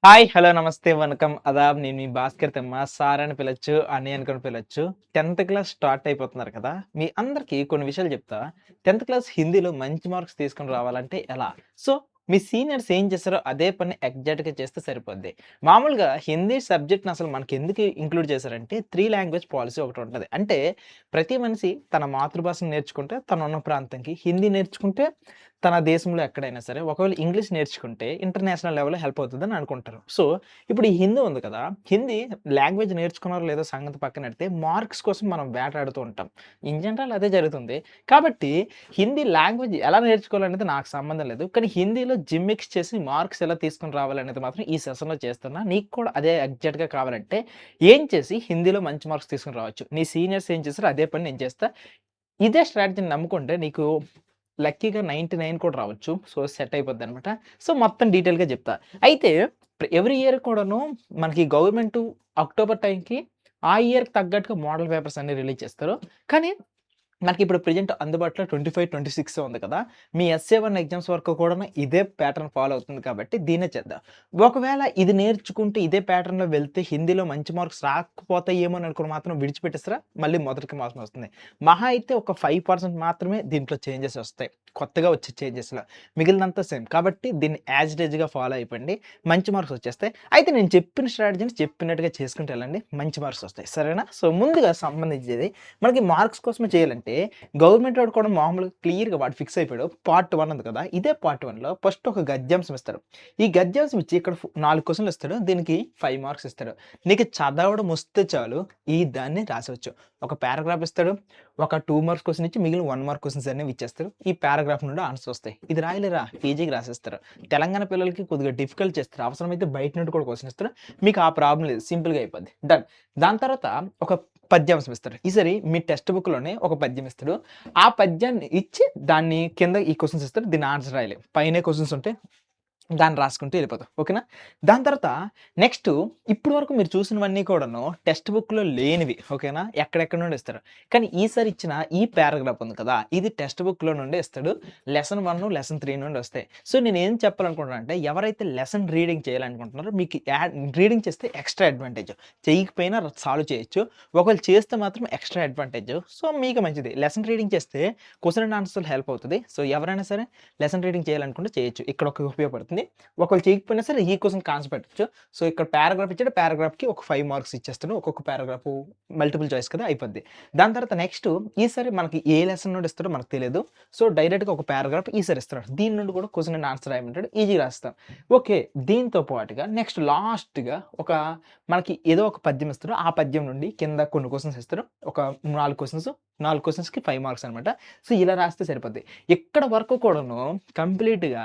Hi! Hello! నమస్తే, వనకం, అదాబ్. నేను మీ Bhaskar Timma. Sir అని పిలవచ్చు, అన్నయ్య అని కూడా పిలవచ్చు. 10థ్ క్లాస్ స్టార్ట్ అయిపోతున్నారు కదా! మీ అందరికీ కొన్ని విషయాలు చెప్తా. 10థ్ క్లాస్ హిందీలో మంచి మార్క్స్ తీసుకొని రావాలంటే ఎలా? సో, మీ సీనియర్స్ ఏం చేశారో అదే పని ఎగ్జాక్ట్‌గా చేస్తే సరిపోద్ది. మామూలుగా హిందీ సబ్జెక్ట్‌ని అసలు మనకెందుకు ఇంక్లూడ్ చేశారంటే 3 లాంగ్వేజ్ పాలిసీ ఒకటుంటది. అంటే ప్రతి మనిషి తన మాతృభాషను నేర్చుకుంటే తనున్న ప్రాంతంకి, హిందీ నేర్చుకుంటే తన దేశంలో ఎక్కడైనా సరే, ఒకవేళ ఇంగ్లీష్ నేర్చుకుంటే ఇంటర్నేషనల్ లెవెల్‌లో హెల్ప్ అవుతదని అనుకుంటారు. సో, ఇప్పుడు ఈ హిందీ ఉంది కదా! హిందీ లాంగ్వేజ్ నేర్చుకున్నారో లేదో సంగతి పక్కనెడితే, మార్క్స్ కోసం మనం వేటాడుతూ ఉంటాం. ఇన్ జనరల్ అదే జరుగుతుంది. కాబట్టి హిందీ లాంగ్వేజ్ ఎలా నేర్చుకోవాలనేది నాకు సంబంధం లేదు. కానీ హిందీలో జిమ్మిక్స్ చేసి మార్క్స్ ఎలా తీసుకొని రావాలనేది మాత్రం ఈ సెషన్‌లో చేస్తున్నా. నీకు కూడా అదే ఎగ్జాక్ట్‌గా కావాలంటే, ఏం చేసి హిందీలో మంచి మార్క్స్ తీసుకొని రావచ్చు. నీ సీనియర్స్ ఏం చేసారో అదే పని నేను చేస్తా. ఇదే స్ట్రాటజీని నమ్ముకుంటే నీకు లక్కీగా 99 కూడా రావచ్చు. So, set అయిపోద్దనమాట. సో, మొత్తం డీటెయిల్‌గా చెప్తా. అయితే ఎవ్రీ ఇయర్ కూడాను మనకి గవర్నమెంటు అక్టోబర్ టైంకి ఆ ఇయర్‌కి తగ్గట్టుగా మోడల్ పేపర్స్ అన్నీ రిలీజ్ చేస్తారు. కానీ మనకిప్పుడు ప్రెజెంట్ అందుబాటులో 25, 26 ఉంది కదా! మీ ఎస్ఏ1 ఎగ్జామ్స్ వరకు కూడాను ఇదే ప్యాటర్న్ ఫాలో అవుతుంది కాబట్టి దీన్నే చేద్దాం. ఒకవేళ ఇది నేర్చుకుంటే ఇదే ప్యాటర్న్‌లో వెళ్తే హిందీలో మంచి మార్క్స్ రాకపోతాయేమో అని అనుకుని మాత్రం విడిచిపెట్టేస్తారా? మళ్ళీ మొదటికి మాత్రం వస్తుంది. మహా అయితే ఒక 5% మాత్రమే దీంట్లో చేంజెస్ వస్తాయి. కొత్తగా వచ్చే చేంజెస్‌లో. మిగిలినంతా సేమ్. కాబట్టి దీన్ని యాజ్ ఇట్ ఈజ్‌గా ఫాలో అయిపోండి. మంచి మార్క్స్ వచ్చేస్తాయి. అయితే నేను చెప్పిన స్ట్రాటజీని చెప్పినట్టుగా చేసుకుంటూ వెళ్ళండి. మంచి మార్క్స్ వస్తాయి. సరేనా? సో, ముందుగా సంబంధించేది మనకి మార్క్స్ కోసమే చేయాలంటే గవర్నమెంట్ వాడు కూడా మామూలుగా క్లియర్‌గా వాడు ఫిక్స్ అయిపోయాడు. పార్ట్ 1 ఉంది కదా! ఇదే పార్ట్ 1లో ఫస్ట్ ఒక గద్యాంశం ఇస్తాడు. ఈ గద్యాంశం ఇచ్చి ఇక్కడ 4 క్వెషన్‌లు ఇస్తాడు. దీనికి 5 మార్క్స్ ఇస్తాడు. నీకు చదవడం వస్తే చాలు ఈ దాన్ని రాసేయొచ్చు. ఒక పారాగ్రాఫ్ ఇస్తాడు. ఒక 2 మార్క్స్ క్వెషన్ ఇచ్చి మిగిలిన 1 మార్క్ క్వెషన్స్ అనేవి ఇచ్చేస్తారు. ఈ పారాగ్రాఫ్ నుండి ఆన్సర్స్ వస్తాయి. ఇది రాయలేరా ఈజీగా రాసేస్తారు. తెలంగాణ పిల్లలకి కొద్దిగా డిఫికల్ట్ చేస్తారు. అవసరమైతే బయట నుండి కూడా క్వెషన్ ఇస్తారు. మీకు ఆ ప్రాబ్లమ్ లేదు. సింపుల్‌గా అయిపోద్ది. డన్. దాని తర్వాత ఒక పద్యాంశం ఇస్తాడు. ఈసారి మీ టెక్స్ట్ బుక్‌లోనే ఒక పద్యం ఇస్తాడు. ఆ పద్యాన్ని ఇచ్చి దాన్ని కింద ఈ క్వెషన్స్ ఇస్తాడు. దీని ఆన్సర్ రాయాలి. పైనే క్వెషన్స్ ఉంటాయి. దాన్ని రాసుకుంటూ ఎళ్ళిపోతాం. ఓకేనా? దాని తర్వాత నెక్స్టు ఇప్పటి వరకు మీరు చూసినవన్నీ కూడాను టెక్స్ట్ బుక్‌లో లేనివి. ఓకేనా? ఎక్కడెక్కడి నుండో ఇస్తారు. కానీ ఈసారి ఇచ్చిన ఈ పారాగ్రాఫ్ ఉంది కదా! ఇది టెక్స్ట్ బుక్‌లో నుండే ఇస్తాడు. లెసన్ 1, లెసన్ 3 నుండి వస్తాయి. సో, నేనేం చెప్పాలనుకుంటున్నానంటే ఎవరైతే లెసన్ రీడింగ్ చేయాలనుకుంటున్నారో మీకు రీడింగ్ చేస్తే ఎక్స్‌ట్రా అడ్వాంటేజ్. చెయ్యకపోయినా సాల్వ్ చేయొచ్చు. ఒకవేళ చేస్తే మాత్రం ఎక్స్‌ట్రా అడ్వాంటేజ్. సో, మీకు మంచిది. లెసన్ రీడింగ్ చేస్తే క్వెషన్ అండ్ ఆన్సర్‌లు హెల్ప్ అవుతది. సో, ఎవరైనా సరే లెసన్ రీడింగ్ చేయాలనుకుంటే చేయొచ్చు. ఇక్కడ ఒక ఉపయోగపడుతుంది. ఒకవేళ చేయకపోయినా సరే ఈ క్వెషన్‌కి ఆన్సర్ పెట్టొచ్చు. సో, ఇక్కడ పారాగ్రాఫ్ ఇచ్చాడు. పారాగ్రాఫ్‌కి ఒక 5 మార్క్స్ ఇచ్చేస్తాడు. ఒక్కొక్క పారాగ్రాఫు మల్టిపుల్ చాయిస్ కదా! అయిపోద్ది. దాని తర్వాత నెక్స్టు ఈసారి మనకి ఏ లెసన్ నుండి ఇస్తాడో మనకు తెలీదు. సో, డైరెక్ట్‌గా ఒక పారాగ్రాఫ్ ఈసారి ఇస్తున్నాడు. దీని నుండి కూడా క్వెషన్ అండ్ ఆన్సర్ రాయమంటాడు. ఈజీగా రాస్తాం. ఓకే. దీంతో పాటుగా నెక్స్ట్ లాస్ట్‌గా ఒక మనకి ఏదో ఒక పద్యం ఇస్తాడు. ఆ పద్యం నుండి కింద కొన్ని క్వెషన్స్ ఇస్తాడు. ఒక 4 క్వెషన్స్. 4 క్వెషన్స్‌కి 5 మార్క్స్ అనమాట. సో, ఇలా రాస్తే సరిపోద్ది. ఇక్కడ వరకు కూడాను కంప్లీట్‌గా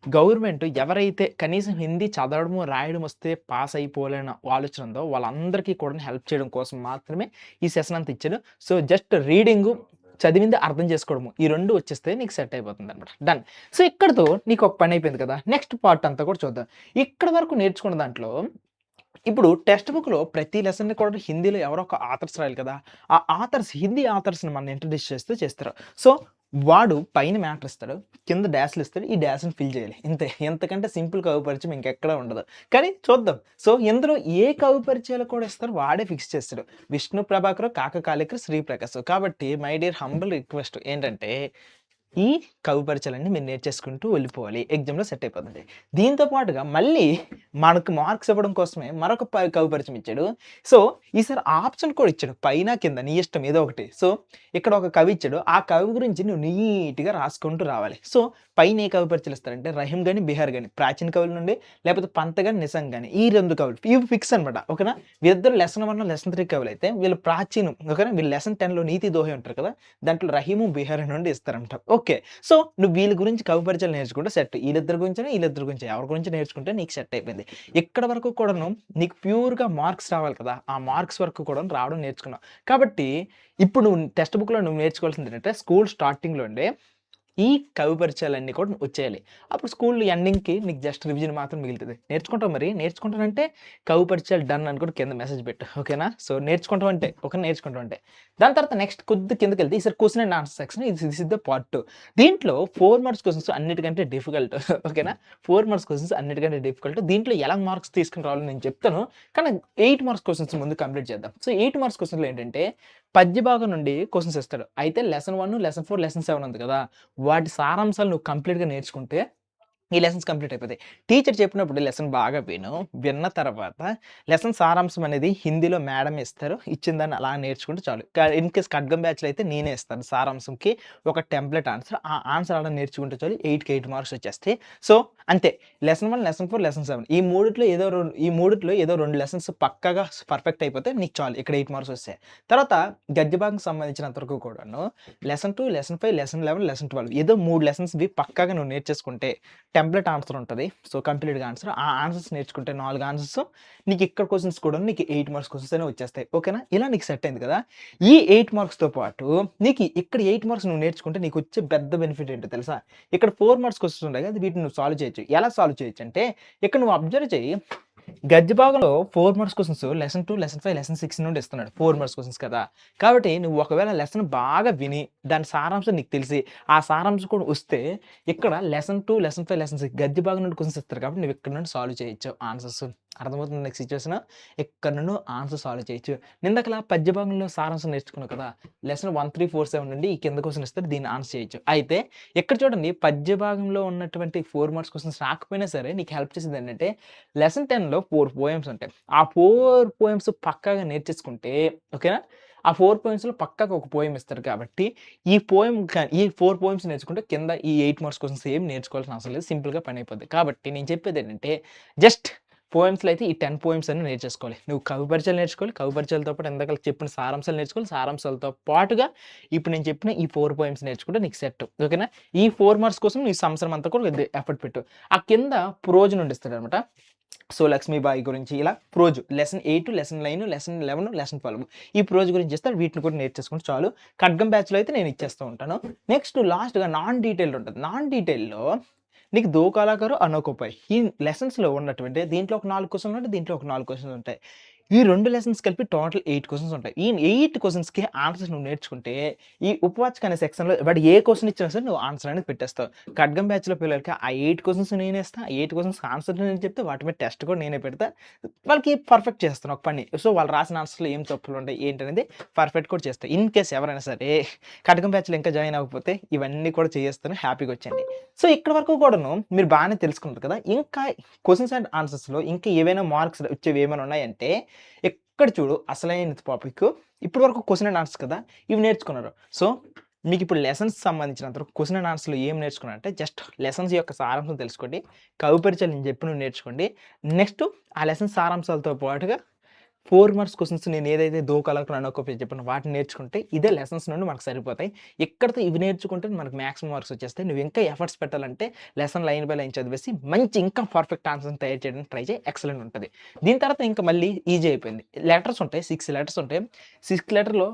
గవర్నమెంట్ ఎవరైతే కనీసం హిందీ చదవడము, రాయడం వస్తే పాస్ అయిపోవాలన్న ఆలోచన ఉందో వాళ్ళందరికీ కూడా హెల్ప్ చేయడం కోసం మాత్రమే ఈ సెషన్ అంతా ఇచ్చాడు. సో, జస్ట్ రీడింగు, చదివింది అర్థం చేసుకోవడము. ఈ 2 వచ్చేస్తే నీకు సెట్ అయిపోతుందన్నమాట. డన్. సో, ఇక్కడితో నీకు ఒక పని అయిపోయింది కదా! నెక్స్ట్ పార్ట్ అంతా కూడా చూద్దాం. ఇక్కడి వరకు నేర్చుకున్న దాంట్లో ఇప్పుడు టెక్స్ట్ బుక్‌లో ప్రతి లెసన్‌ని కూడా హిందీలో ఎవరో ఒక ఆథర్స్ రాయాలి కదా! ఆ ఆథర్స్ హిందీ ఆథర్స్‌ని మనం ఇంట్రొడ్యూస్ చేస్తూ చేస్తారు. సో, వాడు పైన మ్యాటర్ ఇస్తాడు. కింద డాష్‌లు ఇస్తాడు. ఈ డాష్‌ని ఫిల్ చేయాలి. ఇంతే. ఇంతకంటే సింపుల్ కవి పరిచయం ఇంకెక్కడ ఉండదు. కానీ చూద్దాం. సో, ఇందులో ఏ కవి పరిచయాలు కూడా ఇస్తారో వాడే ఫిక్స్ చేస్తాడు. విష్ణు ప్రభాకర్, కాక కాళికర్, శ్రీప్రకాష్. కాబట్టి మై డియర్ హంబుల్ రిక్వెస్ట్ ఏంటంటే ఈ కవి పరిచయాలన్నీ మీరు నేర్చేసుకుంటూ వెళ్ళిపోవాలి. ఎగ్జామ్‌లో సెట్ అయిపోతది. దీంతో పాటుగా మళ్ళీ మనకు మార్క్స్ ఇవ్వడం కోసమే మరొక కవి పరిచయం ఇచ్చాడు. సో, ఈసారి ఆప్షన్ కూడా ఇచ్చాడు. పైన, కింద నీ ఇష్టం ఏదో ఒకటి. సో, ఇక్కడ ఒక కవి ఇచ్చాడు. ఆ కవి గురించి నువ్వు నీట్‌గా రాసుకుంటూ రావాలి. సో, పైన ఏ కవి పరిచయాలు ఇస్తారంటే రహీం గాని, బిహార్ గాని ప్రాచీన కవుల నుండి లేకపోతే పంత్ గాని, నిసంగ్ గాని ఈ 2 కవులు. ఇవి ఫిక్స్ అనమాట. ఓకేనా? వీళ్ళిద్దరు లెసన్ 1, లెసన్ 3 కవులైతే వీళ్ళు ప్రాచీనం. ఓకేనా? వీళ్ళు లెసన్ 10లో నీతి దోహి ఉంటారు కదా! దాంట్లో రహీము, బిహారీ నుండి ఇస్తారంట. ఓకే. సో, నువ్వు వీళ్ళ గురించి కవి పరిచయాలు నేర్చుకుంటే సెట్. ఈళ్ళిద్దరి గురించైనా, ఈళ్ళిద్దరి గురించి ఎవరి గురించి నేర్చుకుంటే నీకు సెట్ అయిపోయింది. ఇక్కడి వరకు కూడాను నీకు ప్యూర్‌గా మార్క్స్ రావాలి కదా! ఆ మార్క్స్ వరకు కూడా రావడం నేర్చుకున్నావు. కాబట్టి ఇప్పుడు నువ్వు టెక్స్ట్ బుక్‌లో నువ్వు నేర్చుకోవాల్సింది ఏంటంటే స్కూల్ స్టార్టింగ్‌లో అండి ఈ కవి పరిచయాలన్నీ కూడా వచ్చేయాలి. అప్పుడు స్కూల్ ఎండింగ్‌కి నీకు జస్ట్ రివిజన్ మాత్రం మిగులుతది. నేర్చుకుంటావు మరి? నేర్చుకుంటానంటే కవి పరిచయాలు డన్ అని కూడా కింద మెసేజ్ పెట్టు. ఓకేనా? సో, నేర్చుకుంటాం అంటే ఓకే. నేర్చుకుంటాం అంటే. దాని తర్వాత నెక్స్ట్ కొద్దిగా కిందకెళ్తే ఈసారి question and answer section this is the part 2. దీంట్లో 4 మార్క్స్ క్వెషన్స్ అన్నిటికంటే డిఫికల్ట్. ఓకేనా? 4 మార్క్స్ క్వెషన్స్ అన్నిటికంటే డిఫికల్ట్. దీంట్లో ఎలా మార్క్స్ తీసుకొని రావాలో నేను చెప్తాను. కానీ 8 మార్క్స్ క్వెషన్స్ ముందు కంప్లీట్ చేద్దాం. సో, 8 మార్క్స్ క్వెషన్‌లో ఏంటంటే పద్య భాగం నుండి క్వెషన్స్ ఇస్తాడు. అయితే లెసన్ 1, లెసన్ 4, లెసన్ 7 ఉంది కదా! వాటి సారాంశాలు నువ్వు కంప్లీట్‌గా నేర్చుకుంటే ఈ లెసన్స్ కంప్లీట్ అయిపోతాయి. టీచర్ చెప్పినప్పుడు లెసన్ బాగా విను. విన్న తర్వాత లెసన్ సారాంశం అనేది హిందీలో మేడం ఇస్తారు. ఇచ్చిన దాన్ని అలా నేర్చుకుంటే చాలు. ఇన్ కేస్ ఖడ్గం బ్యాచ్‌లో అయితే నేనే ఇస్తాను సారాంశంకి ఒక టెంప్లేట్ ఆన్సర్. ఆ ఆన్సర్ అలా నేర్చుకుంటే చాలు 8కి 8 మార్క్స్ వచ్చేస్తాయి. సో, అంతే. లెసన్ 1, లెసన్ 4, లెసన్ 7 ఈ మూడిట్లో ఏదో 2 లెసన్స్ పక్కాగా పర్ఫెక్ట్ అయిపోతే నీకు చాలు. ఇక్కడ 8 మార్క్స్ వస్తాయి. తర్వాత గద్య భాగంకి సంబంధించినంత వరకు కూడాను లెసన్ 2, లెసన్ 5, లెసన్ 11, లెసన్ 12 ఏదో 3 లెసన్స్‌వి పక్కాగా నువ్వు నేర్చేసుకుంటే టెంప్లేట్ ఆన్సర్ ఉంటది. సో, కంప్లీట్‌గా ఆన్సర్. ఆ ఆన్సర్స్ నేర్చుకుంటే 4 ఆన్సర్స్ నీకు ఇక్కడ క్వెషన్స్ కూడా నీకు 8 మార్క్స్ క్వెషన్స్ అనేవి వచ్చేస్తాయి. ఓకేనా? ఇలా నీకు సెట్ అయింది కదా! ఈ 8 మార్క్స్‌తో పాటు నీకు ఇక్కడ 8 మార్క్స్ నువ్వు నేర్చుకుంటే నీకొచ్చే పెద్ద బెనిఫిట్ ఏంటో తెలుసా? ఇక్కడ 4 మార్క్స్ క్వెషన్స్ ఉంటాయి కదా! వీటిని నువ్వు సాల్వ్ చేయొచ్చు. ఎలా సాల్వ్ చేయొచ్చంటే ఇక్కడ నువ్వు అబ్జర్వ్ చెయ్యి. గద్య భాగంలో 4 marks questions lesson 2, lesson 5, lesson 6 నుండి ఇస్తున్నాడు. 4 మార్క్స్ క్వెషన్స్ కదా! కాబట్టి నువ్వు ఒకవేళ లెసన్ బాగా విని దాని సారాంశం నీకు తెలిసి ఆ సారాంశం కూడా వస్తే ఇక్కడ లెసన్ 2, లెసన్ 5, లెసన్ 6 గద్య భాగం నుండి క్వెషన్స్ ఇస్తారు కాబట్టి నువ్వు ఇక్కడ నుండి సాల్వ్ చేయొచ్చు ఆన్సర్స్. అర్థమవుతుందా నీకు సిట్యుయేషన్? ఇక్కడ నుండి ఆన్సర్ సాల్వ్ చేయొచ్చు. ఇందాకలా పద్య భాగంలో సారాంశం నేర్చుకున్నావు కదా! లెసన్ 1, 3, 4, 7 నుండి ఈ కింద క్వెషన్ ఇస్తారు. దీన్ని ఆన్సర్ చేయొచ్చు. అయితే ఇక్కడ చూడండి పద్య భాగంలో ఉన్నటువంటి 4 మార్క్స్ క్వెషన్స్ రాకపోయినా సరే నీకు హెల్ప్ చేసేది ఏంటంటే లెసన్ 10లో 4 పోయెమ్స్ ఉంటాయి. ఆ 4 పోయెమ్స్ పక్కాగా నేర్చేసుకుంటే ఓకేనా? ఆ 4 పోయెమ్స్‌లో పక్కాగా ఒక పోయెమ్ ఇస్తారు కాబట్టి ఈ 4 పోయెమ్స్ నేర్చుకుంటే కింద ఈ 8 మార్క్స్ క్వెషన్స్ ఏమి నేర్చుకోవాల్సిన అవసరం లేదు. సింపుల్‌గా పని అయిపోద్ది. కాబట్టి నేను చెప్పేదేంటంటే జస్ట్ పోయెమ్స్‌లో అయితే ఈ 10 పోయెమ్స్ అన్ని నేర్చేసుకోవాలి. నువ్వు కవి పరిచయాలు నేర్చుకోవాలి. కవి పరిచయాలతో పాటు ఇందాకల చెప్పిన సారాంశాలు నేర్చుకోవాలి. సారాంశాలతో పాటుగా ఇప్పుడు నేను చెప్పిన ఈ 4 పోయెమ్స్ నేర్చుకుంటే నీకు సెట్. ఓకేనా? ఈ 4 మార్క్స్ కోసం ఈ సంవత్సరం అంతా కూడా ఎఫర్ట్ పెట్టు. ఆ కింద ప్రోజ్ నుండి ఇస్తాడన్నమాట. సో, 'లక్ష్మీబాయి' గురించి ఇలా prose lesson 8, lesson 9, lesson 11, lesson 12 ఈ ప్రోజ్ గురించి ఇస్తారు. వీటిని కూడా నేర్చేసుకుంటే చాలు. ఖడ్గం బ్యాచ్‌లో అయితే నేను ఇచ్చేస్తూ ఉంటాను. నెక్స్ట్ లాస్ట్‌గా నాన్ డీటెయిల్డ్ ఉంటది. నాన్ డీటెయిల్డ్‌లో నీకు 'దో కళాకారు అనోకోపాయ్' ఈ లెసన్స్‌లో ఉన్నటువంటి దీంట్లో ఒక 4 క్వెషన్‌లు ఉంటాయి. దీంట్లో ఒక 4 క్వెషన్‌లు ఉంటాయి. ఈ 2 లెసన్స్ కలిపి టోటల్ 8 క్వెషన్స్ ఉంటాయి. ఈ 8 క్వెషన్స్‌కి ఆన్సర్స్ నువ్వు నేర్చుకుంటే ఈ ఉపవాచక అనే సెక్షన్‌లో వాడు ఏ క్వెషన్ ఇచ్చినా సరే నువ్వు ఆన్సర్ అనేది పెట్టేస్తావు. ఖడ్గం బ్యాచ్‌లో పిల్లలకి ఆ 8 క్వెషన్స్ నేనే ఇస్తా. ఆ 8 క్వెషన్స్‌కి ఆన్సర్ నేను చెప్తే వాటి మీద టెస్ట్ కూడా నేనే పెడతా. వాళ్ళకి పర్ఫెక్ట్ చేస్తాను ఒక పని. సో, వాళ్ళు రాసిన ఆన్సర్స్‌లో ఏం తప్పులుంటాయి ఏంటనేది పర్ఫెక్ట్ కూడా చేస్తా. ఇన్ కేస్ ఎవరైనా సరే ఖడ్గం బ్యాచ్‌లో ఇంకా జాయిన్ అవ్వకపోతే ఇవన్నీ కూడా చేసేస్తాను. హ్యాపీగా వచ్చేయండి. సో, ఇక్కడి వరకు కూడాను మీరు బానే తెలుసుకున్నారు కదా! ఇంకా క్వెషన్స్ అండ్ ఆన్సర్స్‌లో ఇంకా ఏవైనా మార్క్స్ వచ్చేవి ఏమైనా ఉన్నాయంటే ఇక్కడ చూడు అసలైన టాపిక్. ఇప్పటి వరకు క్వెషన్ అండ్ ఆన్సర్స్ కదా! ఇవి నేర్చుకున్నారు. సో, మీకిప్పుడు లెసన్స్ సంబంధించినంత వరకు క్వెషన్ అండ్ ఆన్సర్స్‌లో ఏం నేర్చుకున్నారంటే జస్ట్ లెసన్స్ యొక్క సారాంశం తెలుసుకోండి. కవి పరిచయాలు నేను చెప్పినవి నేర్చుకోండి. నెక్స్ట్ ఆ లెసన్ సారాంశాలతో పాటుగా 4 మార్క్స్ క్వెషన్స్ నేను ఏదైతే 'దో కళాకారు అనోకోపాయ్' చెప్పానో వాటిని నేర్చుకుంటే ఇదే లెసన్స్ నుండి మనకు సరిపోతాయి. ఇక్కడితో ఇవి నేర్చుకుంటే మనకు మాక్సిమం మార్క్స్ వచ్చేస్తాయి. నువ్వు ఇంకా ఎఫర్ట్స్ పెట్టాలంటే లెసన్ లైన్ బై లైన్ చదివేసి మంచి ఇంకా పర్ఫెక్ట్ ఆన్సర్స్‌ని తయారు చేయడానికి ట్రై చేయి. ఎక్సలెంట్ ఉంటది. దీని తర్వాత ఇంకా మళ్ళీ ఈజీ అయిపోయింది. లెటర్స్ ఉంటాయి. 6 లెటర్స్ ఉంటాయి. 6 లెటర్‌లో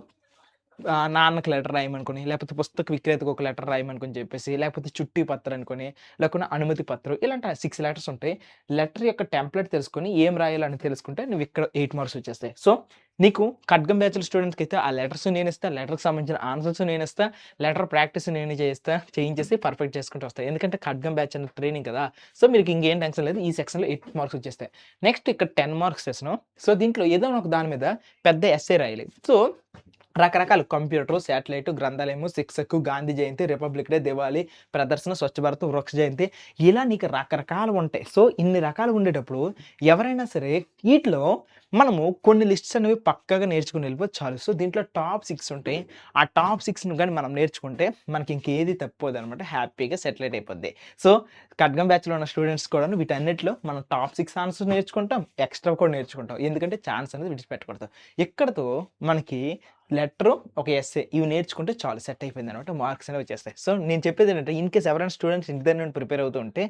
నాన్నకి లెటర్ రాయమనుకోని, లేకపోతే పుస్తక విక్రేతకు ఒక లెటర్ రాయమనుకోని చెప్పేసి, లేకపోతే చుట్టి పత్రం అనుకోని, లేకుండా అనుమతి పత్రం ఇలాంటి 6 లెటర్స్ ఉంటాయి. లెటర్ యొక్క టెంప్లేట్ తెలుసుకొని ఏం రాయాలని తెలుసుకుంటే నువ్వు ఇక్కడ 8 మార్క్స్ వచ్చేస్తాయి. సో, నీకు ఖడ్గం బ్యాచ్‌ల స్టూడెంట్స్‌కైతే ఆ లెటర్స్ నేనిస్తా. లెటర్‌కి సంబంధించిన ఆన్సర్స్ నేనిస్తా. లెటర్ ప్రాక్టీస్ నేనే చేయిస్తా. చేయించేసి పర్ఫెక్ట్ చేసుకుంటూ వస్తా. ఎందుకంటే ఖడ్గం బ్యాచ్ అనేది ట్రైనింగ్ కదా! సో, మీకు ఇంకేం టెన్షన్ లేదు. ఈ సెక్షన్‌లో 8 మార్క్స్ వచ్చేస్తాయి. నెక్స్ట్ ఇక్కడ 10 మార్క్స్ సెషను. సో, దీంట్లో ఏదో ఒక దాని మీద పెద్ద ఎస్సే రాయాలి. సో, రకరకాల కంప్యూటరు, శాటిలైటు, గ్రంథాలయము, శిక్షకు, గాంధీ జయంతి, రిపబ్లిక్ డే, దివాళీ, ప్రదర్శన, స్వచ్ఛ భారత్, వృక్ష జయంతి ఇలా నీకు రకరకాలు ఉంటాయి. సో, ఇన్ని రకాలు ఉండేటప్పుడు ఎవరైనా సరే ఈటిలో మనము కొన్ని లిస్ట్స్ అనేవి పక్కాగా నేర్చుకొని వెళ్ళిపోతే చాలు. సో, దీంట్లో టాప్ 6 ఉంటాయి. ఆ టాప్ 6ని గాని మనం నేర్చుకుంటే మనకి ఇంకేది తప్పిపోదనమాట. హ్యాపీగా సెటిలైట్ అయిపోద్ది. సో, ఖడ్గం బ్యాచ్‌లో ఉన్న స్టూడెంట్స్ కూడాను వీటన్నిటిలో మనం టాప్ 6 ఆన్సర్స్ నేర్చుకుంటాం. ఎక్స్‌ట్రా కూడా నేర్చుకుంటాం. ఎందుకంటే ఛాన్స్ అనేది విడిచిపెట్టకూడదు. ఇక్కడితో మనకి లెటరు, ఒక ఎస్సే ఇవి నేర్చుకుంటే చాలు సెట్ అయిపోయిందనమాట. మార్క్స్ అనేవి వచ్చేస్తాయి. సో, నేను చెప్పేదేంటంటే ఇన్ కేస్ ఎవరైనా స్టూడెంట్స్ ఇంటి దగ్గర నుండి ప్రిపేర్ అవుతూ ఉంటే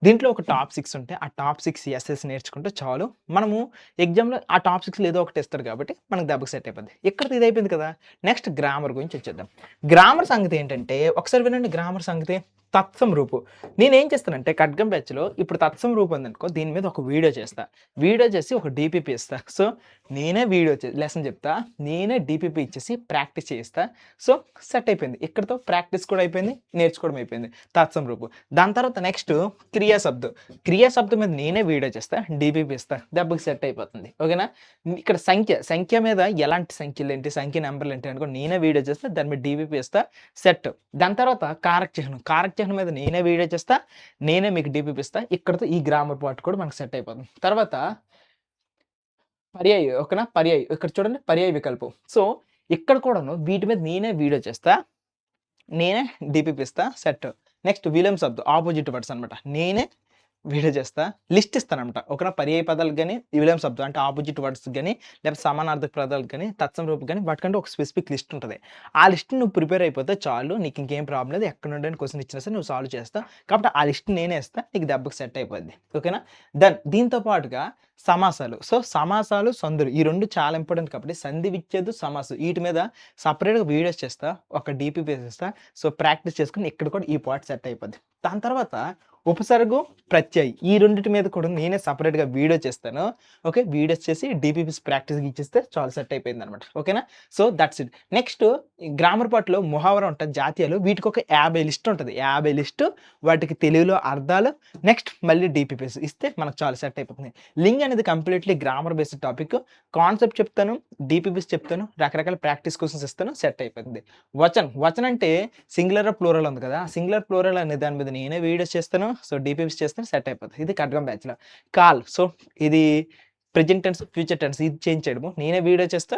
దీంట్లో ఒక టాప్ 6 ఉంటే, ఆ టాప్ 6 ఎస్ఎస్ నేర్చుకుంటే చాలు. మనము ఎగ్జామ్‌లో ఆ టాప్ 6లో ఏదో ఒకటి ఇస్తాడు కాబట్టి, మనకు దెబ్బకి సెట్ అయిపోద్ది. ఇక్కడితో ఇది అయిపోయింది కదా! నెక్స్ట్ గ్రామర్ గురించి వచ్చేద్దాం. గ్రామర్ సంగతి ఏంటంటే, ఒకసారి వినండి గ్రామర్ సంగతి. తత్సమ్ రూపు. నేనేం చేస్తానంటే ఖడ్గం బ్యాచ్‌లో ఇప్పుడు తత్సమ్ రూపు ఉందనుకో, దీని మీద ఒక వీడియో చేస్తా. వీడియో చేసి ఒక డీపీపీ ఇస్తా. సో, నేనే వీడియో లెసన్ చెప్తా. నేనే డీపీపీ ఇచ్చేసి ప్రాక్టీస్ చేయిస్తా. సో, సెట్ అయిపోయింది. ఇక్కడితో ప్రాక్టీస్ కూడా అయిపోయింది. నేర్చుకోవడం అయిపోయింది. తత్సమ్ రూపు. దాని తర్వాత నెక్స్ట్ క్రియా శబ్దం. క్రియా శబ్దం మీద నేనే వీడియో చేస్తా. డీపీపీ ఇస్తా. దెబ్బకి సెట్ అయిపోతుంది. ఓకేనా? ఇక్కడ సంఖ్య మీద ఎలాంటి సంఖ్యలేంటి, సంఖ్య నంబర్‌లేంటి అనుకోని నేనే వీడియో చేస్తా. దాని మీద డీపీపీ ఇస్తా. సెట్. దాని తర్వాత కారక చిహ్నం. కారక చిహ్నం మీద నేనే వీడియో చేస్తా. నేనే మీకు డీపీపీ ఇస్తా. ఇక్కడితో ఈ గ్రామర్ పార్ట్ కూడా మనకు సెట్ అయిపోతుంది. తర్వాత పర్యాయ ఓకేనా? పర్యాయ. ఇక్కడ చూడండి పర్యాయ వికల్పం. సో, ఇక్కడ కూడాను వీటి మీద నేనే వీడియో చేస్తా. నేనే డీపీపీ ఇస్తా. సెట్. నెక్స్ట్ విలోమ శబ్దం. అపోజిట్ వర్డ్స్ అన్నమాట. నేనే వీడియో చేస్తా. లిస్ట్ ఇస్తానన్నమాట. ఓకేనా? పర్యాయ పదాలకు గాని, విలోమ శబ్దం అంటే అపోజిట్ వర్డ్స్‌కి గాని, లేకపోతే సమానార్థక పదాలకు గాని, తత్సమ రూపం గాని వాటికంటే ఒక స్పెసిఫిక్ లిస్ట్ ఉంటది. ఆ లిస్ట్ నువ్వు ప్రిపేర్ అయిపోతే చాలు. నీకు ఇంకేం ప్రాబ్లమ్ లేదు. ఎక్కడి నుండైనా క్వెషన్ ఇచ్చినా సరే నువ్వు సాల్వ్ చేస్తావు. కాబట్టి ఆ లిస్ట్ నేనే ఇస్తా. నీకు దెబ్బకి సెట్ అయిపోద్ది. ఓకేనా? దీంతో పాటుగా సమాసాలు. సో, సమాసాలు, సందులు ఈ 2 చాలా ఇంపార్టెంట్ కాబట్టి సంధి విచ్ఛేదు, సమాసం వీటి మీద సెపరేట్‌గా వీడియోస్ చేస్తా. ఒక డీపీపీ చేస్తా. సో, ప్రాక్టీస్ చేసుకొని ఇక్కడ కూడా ఈ పార్ట్ సెట్ అయిపోద్ది. దాని తర్వాత ఉపసర్గు, ప్రత్యయ్ ఈ రెండిటి మీద కూడా నేనే సెపరేట్‌గా వీడియో చేస్తాను. ఓకే. వీడియోస్ చేసి డీపీపీస్ ప్రాక్టీస్‌కి ఇచ్చేస్తే చాలు సెట్ అయిపోయిందనమాట. ఓకేనా? So, that's it. Next grammar పార్ట్‌లో ముహావరా ఉంటది. జాతీయాలు వీటికి ఒక 50 లిస్ట్ ఉంటది. 50 లిస్టు వాటికి తెలుగులో అర్థాలు నెక్స్ట్ మళ్ళీ డీపీపీస్ ఇస్తే మనకు చాలు సెట్ అయిపోతుంది. లింగ్ అనేది completely grammar based topic. Concept చెప్తాను, డీపీపీస్ చెప్తాను, రకరకాల ప్రాక్టీస్ క్వెషన్స్ ఇస్తాను సెట్ అయిపోతుంది. వచన్ అంటే సింగులర్, ప్లూరల్ ఉంది కదా! సింగులర్, ప్లూరల్ అనే దాని మీద నేనే వీడియోస్ చేస్తాను. సో, డీపీపీస్ చేస్తాను సెట్ అయిపోతది. ఇది ఖడ్గం బ్యాచ్‌లో. కాల్ సో, ఇది ప్రెజెంట్ టెన్స్, ఫ్యూచర్ టెన్స్ ఇది చేంజ్ చేయడము. నేనే వీడియో చేస్తా.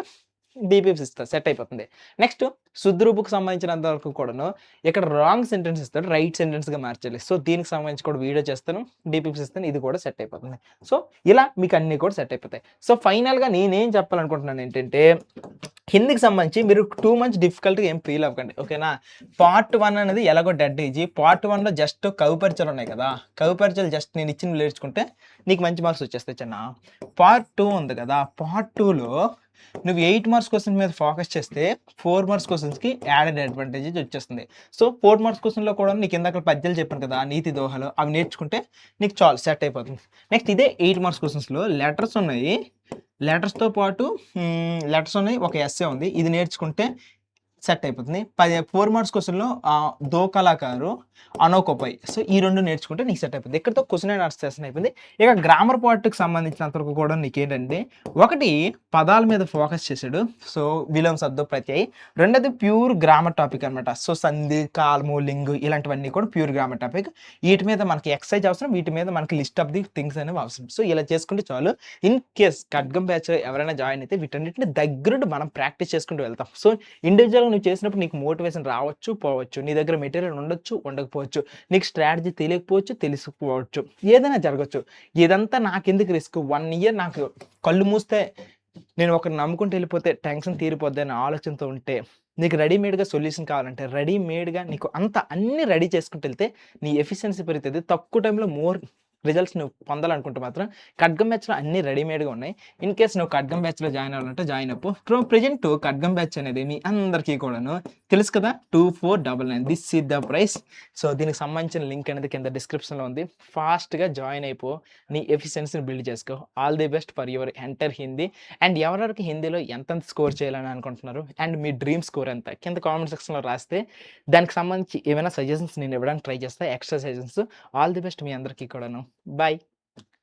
డీపీఎఫ్స్ ఇస్తా. సెట్ అయిపోతుంది. నెక్స్ట్ శుద్ధ రూపుకి సంబంధించినంత వరకు కూడాను ఇక్కడ రాంగ్ సెంటెన్స్ ఇస్తాడు. రైట్ సెంటెన్స్‌గా మార్చాలి. సో, దీనికి సంబంధించి కూడా వీడియో చేస్తాను. డీపీఎఫ్స్ ఇస్తాను. ఇది కూడా సెట్ అయిపోతుంది. సో, ఇలా మీకు అన్నీ కూడా సెట్ అయిపోతాయి. సో, ఫైనల్‌గా నేనేం చెప్పాలనుకుంటున్నాను ఏంటంటే హిందీకి సంబంధించి మీరు టూ మచ్ డిఫికల్ట్‌గా ఏం ఫీల్ అవ్వకండి. ఓకేనా? పార్ట్ 1 అనేది ఎలాగో డెడ్ ఈజీ. పార్ట్ 1లో జస్ట్ కవిపరిచయాలు ఉన్నాయి కదా! కవిపరిచయాలు జస్ట్ నేను ఇచ్చినవి నేర్చుకుంటే నీకు మంచి మార్క్స్ వచ్చేస్తాయి చిన్న. పార్ట్ 2 ఉంది కదా! పార్ట్ 2లో నువ్వు 8 మార్క్స్ క్వెషన్ మీద ఫోకస్ చేస్తే 4 మార్క్స్ క్వెషన్స్‌కి యాడెడ్ అడ్వాంటేజెస్ వచ్చేస్తుంది. సో, 4 మార్క్స్ క్వెషన్‌లో కూడా నీకు ఇందాక పద్యాలు చెప్పాను కదా! నీతి దోహలు అవి నేర్చుకుంటే నీకు చాలు సెట్ అయిపోతుంది. నెక్స్ట్ ఇదే 8 మార్క్స్ క్వెషన్స్‌లో లెటర్స్ ఉన్నాయి. లెటర్స్‌తో పాటు లెటర్స్ ఉన్నాయి. ఒక ఎస్సే ఉంది. ఇది నేర్చుకుంటే సెట్ అయిపోతుంది. 4 మార్క్స్ క్వెషన్‌లో 'దో కళాకారు', 'అనోకోపై' సో, ఈ 2 నేర్చుకుంటే నీకు సెట్ అయిపోద్ది. ఇక్కడితో క్వెషన్ అండ్ ఆన్సర్ సెషన్ అయిపోయింది. ఇక గ్రామర్ పార్ట్‌కి సంబంధించినంత వరకు కూడా నీకేంటంటే ఒకటి పదాల మీద ఫోకస్ చేసాడు. సో, విలోమ శబ్దం, ప్రత్యయ్. రెండోది ప్యూర్ గ్రామర్ టాపిక్ అనమాట. సో, సంధి, కాలము, లింగు ఇలాంటివన్నీ కూడా ప్యూర్ గ్రామర్ టాపిక్. వీటి మీద మనకి ఎక్సర్సైజ్ అవసరం. వీటి మీద మనకి లిస్ట్ ఆఫ్ ది థింగ్స్ అనేవి అవసరం. సో, ఇలా చేసుకుంటే చాలు. ఇన్ కేస్ ఖడ్గం బ్యాచ్‌లో ఎవరైనా జాయిన్ అయితే వీటన్నిటిని దగ్గరుండి మనం ప్రాక్టీస్ చేసుకుంటూ వెళ్తాం. సో, ఇండివిడ్యువల్‌గా నువ్వు చేసినప్పుడు నీకు మోటివేషన్ రావచ్చు, పోవచ్చు. నీ దగ్గర మెటీరియల్ ఉండొచ్చు, ఉండకపోవచ్చు. నీకు స్ట్రాటజీ తెలియకపోవచ్చు, తెలిసిపోవచ్చు. ఏదైనా జరగొచ్చు. ఇదంతా నాకెందుకు రిస్క్? 1 ఇయర్ నాకు కళ్ళు మూస్తే నేను ఒకరిని నమ్ముకుంటూ వెళ్ళిపోతే టెన్షన్ తీరిపోద్ది అనే ఆలోచనతో ఉంటే, నీకు రెడీమేడ్‌గా సొల్యూషన్ కావాలంటే రెడీమేడ్‌గా నీకు అన్నీ రెడీ చేసుకుంటూ వెళ్తే నీ ఎఫిషియన్సీ పెరుగుతది. తక్కువ టైంలో మోర్ రిజల్ట్స్ నువ్వు పొందాలనుకుంటే మాత్రం ఖడ్గం బ్యాచ్‌లో అన్నీ రెడీమేడ్‌గా ఉన్నాయి. ఇన్ కేస్ నువ్వు ఖడ్గం బ్యాచ్‌లో జాయిన్ అవ్వాలంటే జాయిన్ అవ్వు. ప్రెజెంట్ ఖడ్గం బ్యాచ్ అనేది మీ అందరికీ కూడాను తెలుసు కదా! 2499 this is the price. So, దీనికి సంబంధించిన లింక్ అనేది కింద డిస్క్రిప్షన్‌లో ఉంది. ఫాస్ట్‌గా జాయిన్ అయిపో. నీ ఎఫిషియన్సీని బిల్డ్ చేసుకో. All the best for your enter Hindi. And ఎవరెవరికి హిందీలో ఎంతెంత స్కోర్ చేయాలని అనుకుంటున్నారు? అండ్ మీ డ్రీమ్ స్కోర్ ఎంత? కింద కామెంట్ సెక్షన్‌లో రాస్తే దానికి సంబంధించి ఏమైనా సజెషన్స్ నేను ఇవ్వడానికి ట్రై చేస్తా. Extra suggestions. All the best మీ అందరికీ కూడాను. బాయ్.